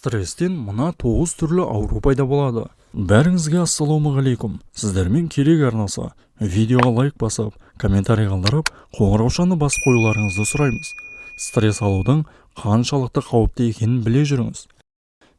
Стресстен мына 9 түрлі ауру пайда болады. Бәріңізге ассалаумағалейкум. Сіздермен керек арнасы. Видеоға лайк басып, комментарий қалдырып, қоңыраушаны басып қоюларыңызды сұраймыз. Стресс алудың қаншалықты қауіпті екенін біле жүріңіз.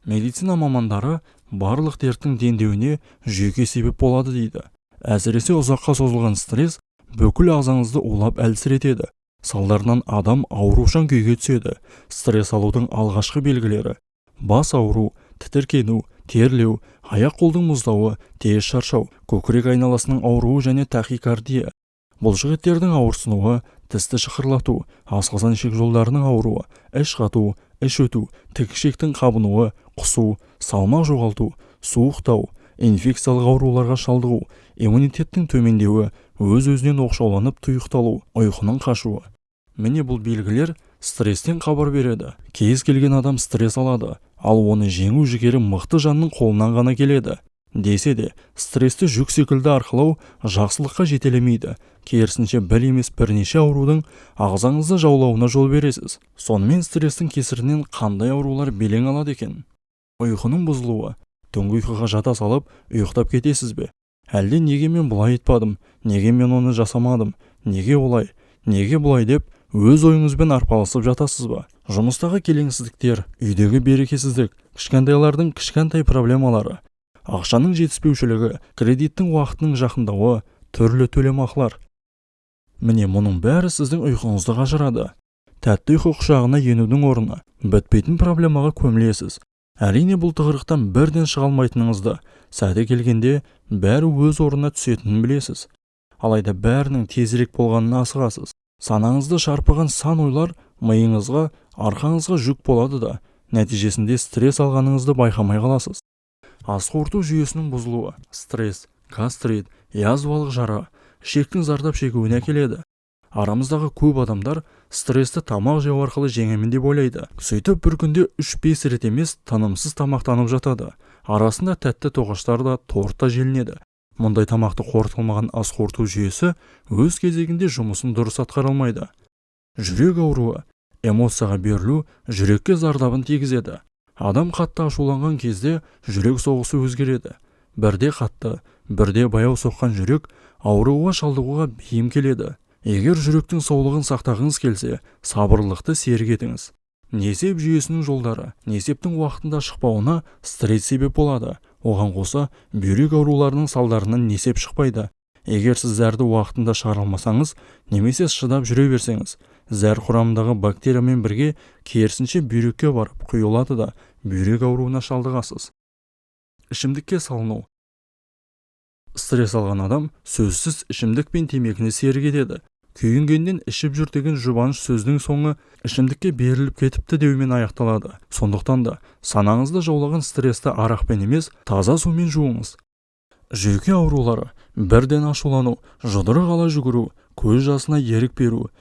Медицина мамандары барлық дерттің дендеуіне жүйке себеп болады дейді. Әсіресе ұзаққа созылған стресс бүкіл ағзаңызды улап әлсіретеді. Салдарынан адам аурушаң күйге түседі. Стресс алудың алғашқы белгілері: бас ауру, тітіркену, терлеу, аяқ-қолдың мұздауы, тез шаршау, көкірек айналасының ауруы және тахикардия, бұлшықеттердің ауырсынуы, тісті шықырлату, асқазан ішек жолдарының ауруы, іш қату, іш өту, тікішектің қабынуы, құсу, салмақ жоғалту, суықтау, инфекциялық ауруларға шалдығу, иммунитеттің төмендеуі, өз-өзінен оқшауланып тұйықталу, ұйқының қашуы. Міне бұл белгілер стресстен хабар береді. Кез келген адам стресс алады, ал оны жеңу жігері мықты жанның қолынан ғана келеді. Десе де, стрессті жүк секілді арқылау жақсылыққа жетелемейді. Керісінше бір емес бірнеше аурудың ағзаңызды жаулауына жол бересіз. Сонымен стресстің кесірінен қандай аурулар белең алады екен? Ұйқының бұзылуы. Түнгі ұйқыға жата салып, ұйықтап кетесіз бе? Әлде неге мен бұлай етпадым? Неге мен оны жасамадым? Неге олай? Неге бұлай деп өз ойыңызбен арпалысып жатасыз ба? Жұмыстағы келеңсіздіктер, үйдегі берекесіздік, кішкентайлардың кішкентай проблемалары, ақшаның жетіспеушілігі, кредиттің уақытының жақындауы, түрлі төлемақылар. Міне мұның бәрі сіздің ұйқыңызды қажырады. Тәтті ұйқы құшағына енудің орнына бітпейтін проблемаға көмілесіз. Әрине бұл тығырықтан бірден шыға алмайтыныңызды, сәті келгенде бәрі өз орнына түсетінін білесіз. Алайда бәрінің тезірек болғанына асығасыз. Санаңызды шарпыған сан ойлар миыңызға, арқаңызға жүк болады да, нәтижесінде стресс алғаныңызды байқамай қаласыз. Ас қорыту жүйесінің бұзылуы, стресс, гастрит, язвалық жара, ішектің зардап шегуіне әкеледі. Арамыздағы көп адамдар стрессті тамақ жеу арқылы жеңемін деп ойлайды. Сөйтіп бір күнде 3-5 рет емес тынымсыз тамақтанып жатады. Арасында тәтті тоғаштар да, торт та желінеді. Мұндай тамақты қорытылмаған ас қорыту жүйесі өз кезегінде жұмысын дұрыс атқара алмайды. Жүрек ауруы, эмоцияға берілу жүрекке зардабын тигізеді. Адам қатты ашуланған кезде жүрек соғысы өзгереді. Бірде қатты, бірде баяу соққан жүрек ауруға шалдығуға бейім келеді. Егер жүректің саулығын сақтағыңыз келсе, сабырлықты серік етіңіз. Несеп жүйесінің жолдары, несептің уақытында шықпауына стресс себеп болады. Оған қоса, бүйрек ауруларының салдарынан несеп шықпайды. Егер сіз зәрді уақытында шығара алмасаңыз, немесе шыдап жүре берсеңіз, зәр құрамындағы бактериямен бірге керісінше бүйрекке барып құйылады да, бүйрек ауруына шалдығасыз. Ішімдікке салыну. Стресс алған адам сөзсіз ішімдік пен темекіні серік етеді. Күйінгеннен ішіп жүр деген жұбаныш сөздің соңы ішімдікке беріліп кетіпті деумен аяқталады. Сондықтан да санаңызды жаулаған стрессті арақпен емес, таза сумен жуыңыз. Жүйке аурулары: бірден ашулану, жұдырық ала жүгіру, көз жасына ерік беру,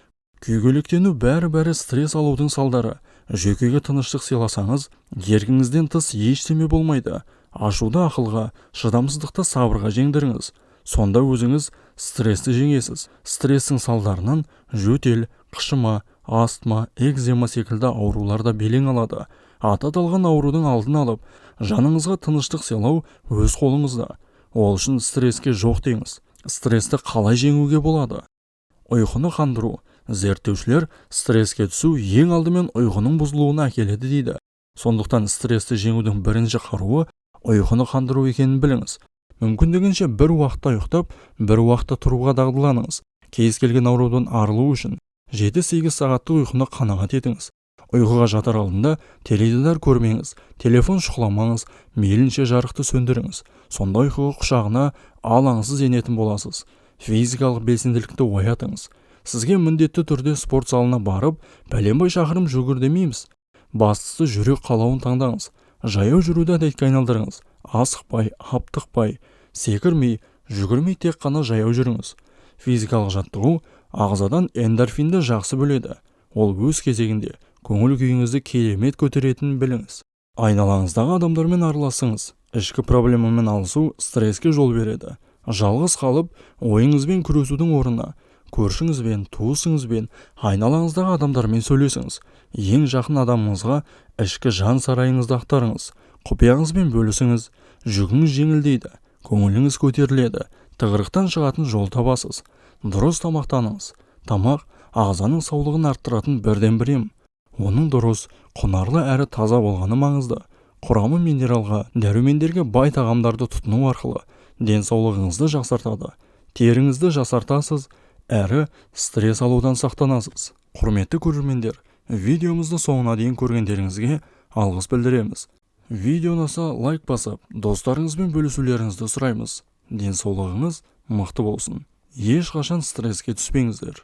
күйгелектену бәрі стресс алудың салдары. Жүйкеге тыныштық сыйласаңыз, еркіңізден тыс ештеме болмайды. Ашуды ақылға, шыдамсыздықты сабырға жеңдіріңіз. Сонда өзіңіз стрессті жеңесіз. Стресстің салдарынан жөтел, қышыма, астма, экзема секілді ауруларда белең алады. Аты аталған аурудың алдын алып, жаныңызға тыныштық сыйлау өз қолыңызда. Ол үшін стресске жоқ деңіз. Стрессті қалай жеңуге болады? Ұйқыны қандыру. Зерттеушілер стресске түсу ең алдымен ұйқының бұзылуына әкеледі дейді. Сондықтан стрессті жеңудің бірінші қаруы ұйқыны қандыру екенін біліңіз. Мүмкіндігінше бір уақытта ұйықтап, бір уақытта тұруға дағдыланыңыз. Кез келген аурудан арылу үшін 7-8 сағаттық ұйқыны қанағат етіңіз. Ұйқыға жатар алдында теледидар көрмеңіз, телефон шұқыламаңыз, мейлінше жарықты сөндіріңіз. Сонда ұйқыға құшағына алаңсыз енетін боласыз. Физикалық белсенділікті оятыңыз. Сізге міндетті түрде спорт залына барып, бәленбай шақырым жүгір демейміз. Бастысы жүрек қалауын таңдаңыз. Жаяу жүруді әдетке айналдырыңыз. Асықпай, аптықпай, секірмей, жүгірмей тек қана жаяу жүріңіз. Физикалық жаттығу ағзадан эндорфинді жақсы бөледі. Ол өз кезегінде көңіл күйіңізді керемет көтеретінін біліңіз. Айналаңыздағы адамдармен араласыңыз. Ішкі проблемамен алысу стресске жол береді. Жалғыз қалып, ойыңызбен күресудің орнына көршіңізбен, туысыңызбен, айналаңыздағы адамдармен сөйлесіңіз. Ең жақын адамыңызға ішкі жан сарайыңызды ақтарыңыз. Құпияңызбен бөлісіңіз. Жүгіңіз жеңілдейді, көңіліңіз көтеріледі, тығырықтан шығатын жол табасыз. Дұрыс тамақтаныңыз. Тамақ ағзаның саулығын арттыратын бірден бір ем. Оның дұрыс, құнарлы әрі таза болғаны маңызды. Құрамы минералға, дәрумендерге бай тағамдарды тұтыну арқылы денсаулығыңызды жақсартады. Теріңізді жасартасыз, әрі стресс алудан сақтанасыз. Құрметті көрермендер, видеомызды соңына дейін көргендеріңізге алғыс білдіреміз. Видео ұнаса лайк басып, достарыңызбен бөлісулеріңізді сұраймыз. Денсаулығыңыз мықты болсын. Ешқашан стресске түспеңіздер.